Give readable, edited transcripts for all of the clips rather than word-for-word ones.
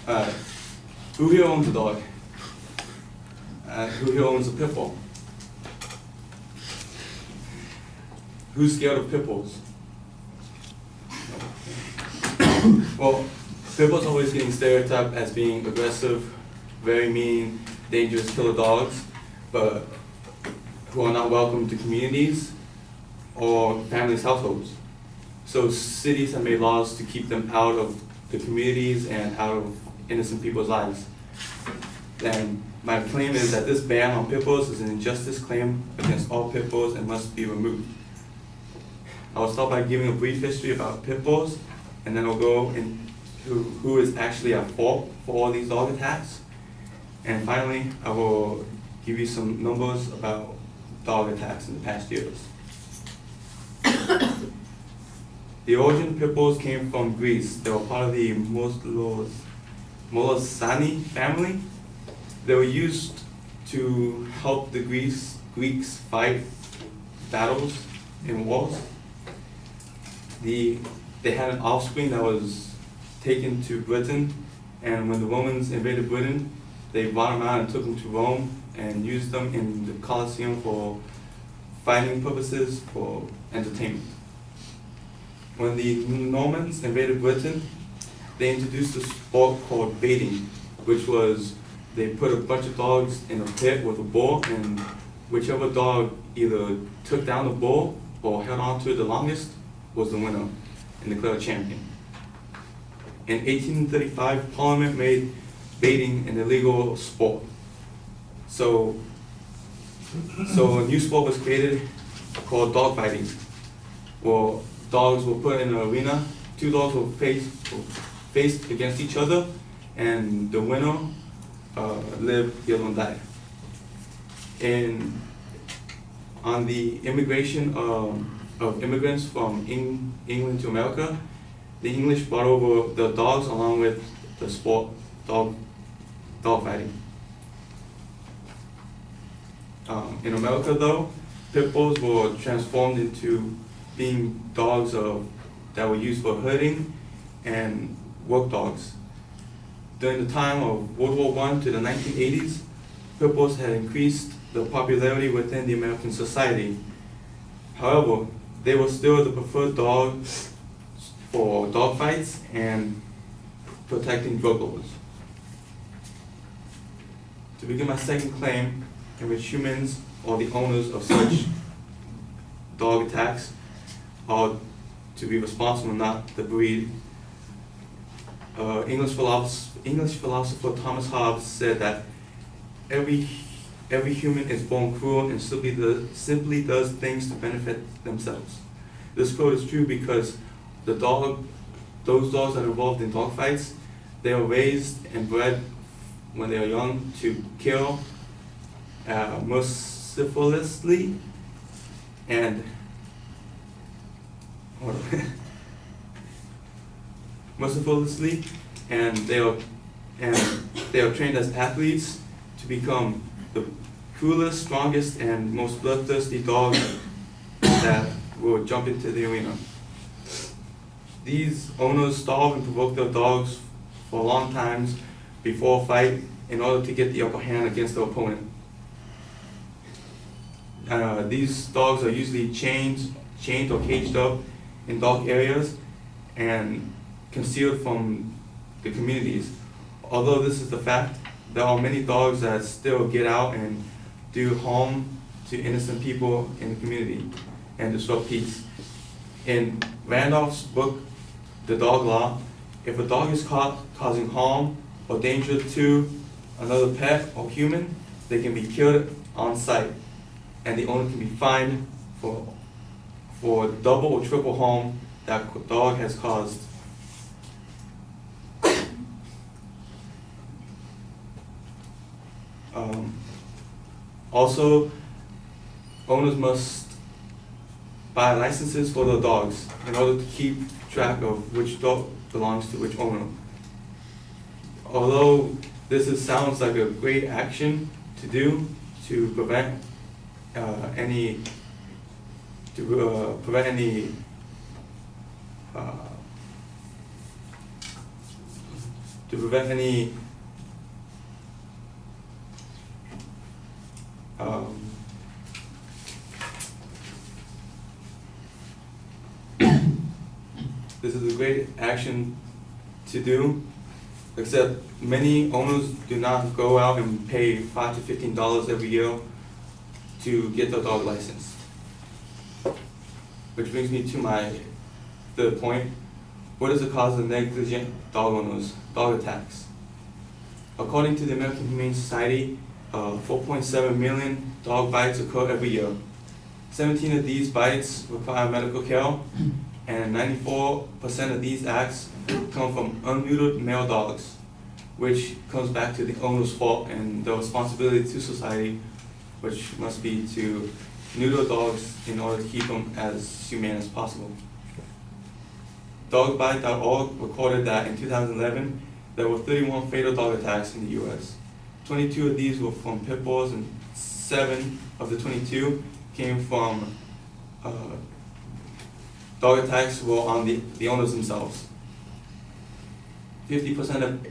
Who here owns a dog? Who here owns a pit bull? Who's scared of pit bulls? Well, pit bulls are always getting stereotyped as being aggressive, very mean, dangerous killer dogs, but who are not welcome to communities or families' households. So cities have made laws to keep them out of the communities and out of innocent people's lives. And my claim is that this ban on pit bulls is an injustice claim against all pit bulls and must be removed. I will start by giving a brief history about pit bulls, and then I'll go into who is actually at fault for all these dog attacks. And finally, I will give you some numbers about dog attacks in the past years. The origin of pit bulls came from Greece. They were part of the Molosani family. They were used to help the Greeks fight battles in wars. They had an offspring that was taken to Britain, and when the Romans invaded Britain, they brought them out and took them to Rome and used them in the Colosseum for fighting purposes, for entertainment. When the Normans invaded Britain, they introduced a sport called baiting, which was they put a bunch of dogs in a pit with a bull, and whichever dog either took down the bull or held on to it the longest was the winner and declared a champion. In 1835, Parliament made baiting an illegal sport. So a new sport was created called dog fighting. Well, dogs were put in an arena, two dogs were faced against each other, and the winner lived, the other one died. On the immigration of immigrants from England to America, the English brought over the dogs along with the sport dog fighting. In America though, pit bulls were transformed into being dogs that were used for herding and work dogs. During the time of World War I to the 1980s, pit bulls had increased the popularity within the American society. However, they were still the preferred dog for dog fights and protecting drug lords. To begin my second claim, in which humans or the owners of such dog attacks are to be responsible, not the breed. English philosopher Thomas Hobbes said that every human is born cruel and simply does things to benefit themselves. This quote is true because those dogs that are involved in dog fights, they are raised and bred when they are young to kill mercilessly and they are trained as athletes to become the coolest, strongest, and most bloodthirsty dog that will jump into the arena. These owners starve and provoke their dogs for long times before a fight in order to get the upper hand against their opponent. These dogs are usually chained or caged up in dark areas and concealed from the communities. Although this is the fact, there are many dogs that still get out and do harm to innocent people in the community and disrupt peace. In Randolph's book, The Dog Law, if a dog is caught causing harm or danger to another pet or human, they can be killed on sight, and the owner can be fined for double or triple harm that dog has caused. Also, owners must buy licenses for their dogs in order to keep track of which dog belongs to which owner. Although sounds like a great action to do to prevent any to prevent any this is a great action to do, except many owners do not go out and pay $5 to $15 every year to get their dog licensed. Which brings me to my third point. What is the cause of negligent dog owners? Dog attacks. According to the American Humane Society, 4.7 million dog bites occur every year. 17 of these bites require medical care, and 94% of these acts come from unneutered male dogs, which comes back to the owner's fault and the responsibility to society, which must be to neuter dogs in order to keep them as humane as possible. Dogbite.org recorded that in 2011, there were 31 fatal dog attacks in the U.S. 22 of these were from pit bulls, and 7 of the 22 came from dog attacks were on the owners themselves. 58%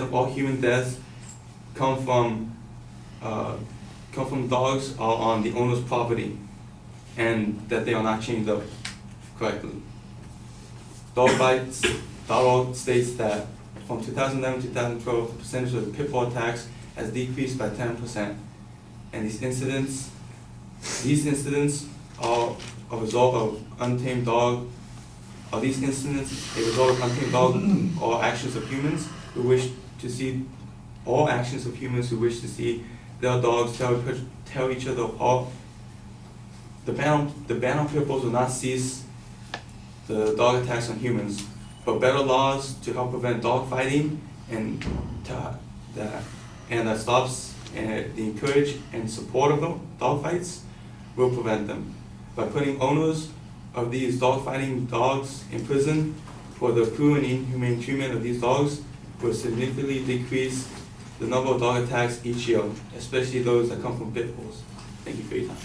of all human deaths come from dogs are on the owner's property, and that they are not chained up correctly. Dogbites.org states that from 2011 to 2012, the percentage of pit bull attacks has decreased by 10%, and these incidents are a result of untamed dog. Are these incidents a result of untamed dog or actions of humans who wish to see, all actions of humans who wish to see their dogs tear each other apart? The ban on pit bulls will not cease the dog attacks on humans, but better laws to help prevent dog fighting and that stops the encourage and support of them, dog fights will prevent them. By putting owners of these dog fighting dogs in prison for the cruel and inhumane treatment of these dogs will significantly decrease the number of dog attacks each year, especially those that come from pit bulls. Thank you for your time.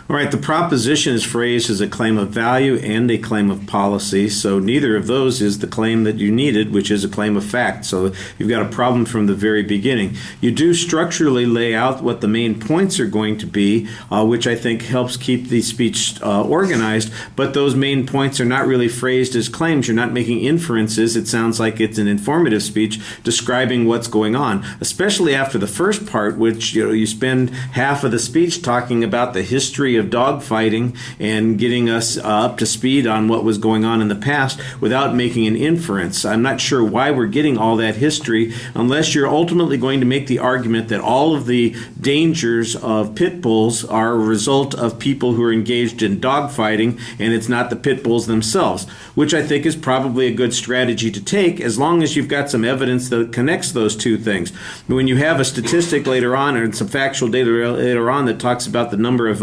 All right, the proposition is phrased as a claim of value and a claim of policy, so neither of those is the claim that you needed, which is a claim of fact. So you've got a problem from the very beginning. You do structurally lay out what the main points are going to be, which I think helps keep the speech organized, but those main points are not really phrased as claims. You're not making inferences. It sounds like it's an informative speech describing what's going on, especially after the first part, which you spend half of the speech talking about the history of dog fighting and getting us up to speed on what was going on in the past without making an inference. I'm not sure why we're getting all that history unless you're ultimately going to make the argument that all of the dangers of pit bulls are a result of people who are engaged in dog fighting and it's not the pit bulls themselves, which I think is probably a good strategy to take as long as you've got some evidence that connects those two things. When you have a statistic later on or some factual data later on that talks about the number of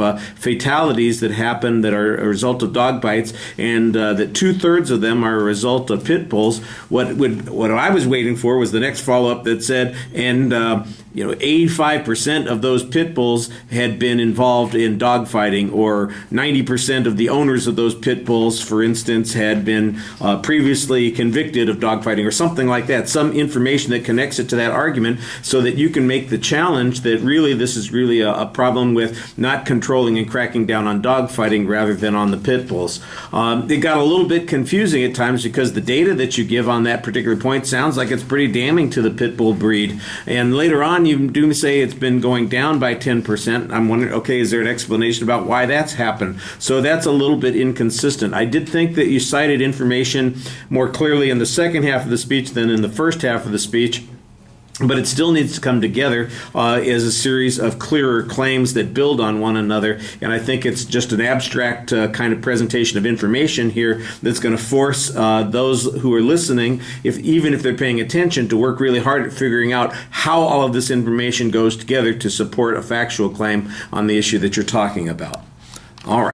fatalities that happen that are a result of dog bites, and that 2/3 of them are a result of pit bulls. What I was waiting for was the next follow-up that said, and 85% of those pit bulls had been involved in dog fighting, or 90% of the owners of those pit bulls, for instance, had been previously convicted of dog fighting, or something like that. Some information that connects it to that argument, so that you can make the challenge that really this is really a problem with not controlling and cracking down on dog fighting rather than on the pit bulls. It got a little bit confusing at times because the data that you give on that particular point sounds like it's pretty damning to the pit bull breed. And later on, you do say it's been going down by 10%. I'm wondering, okay, is there an explanation about why that's happened? So that's a little bit inconsistent. I did think that you cited information more clearly in the second half of the speech than in the first half of the speech. But it still needs to come together as a series of clearer claims that build on one another. And I think it's just an abstract kind of presentation of information here that's going to force those who are listening, even if they're paying attention, to work really hard at figuring out how all of this information goes together to support a factual claim on the issue that you're talking about. All right.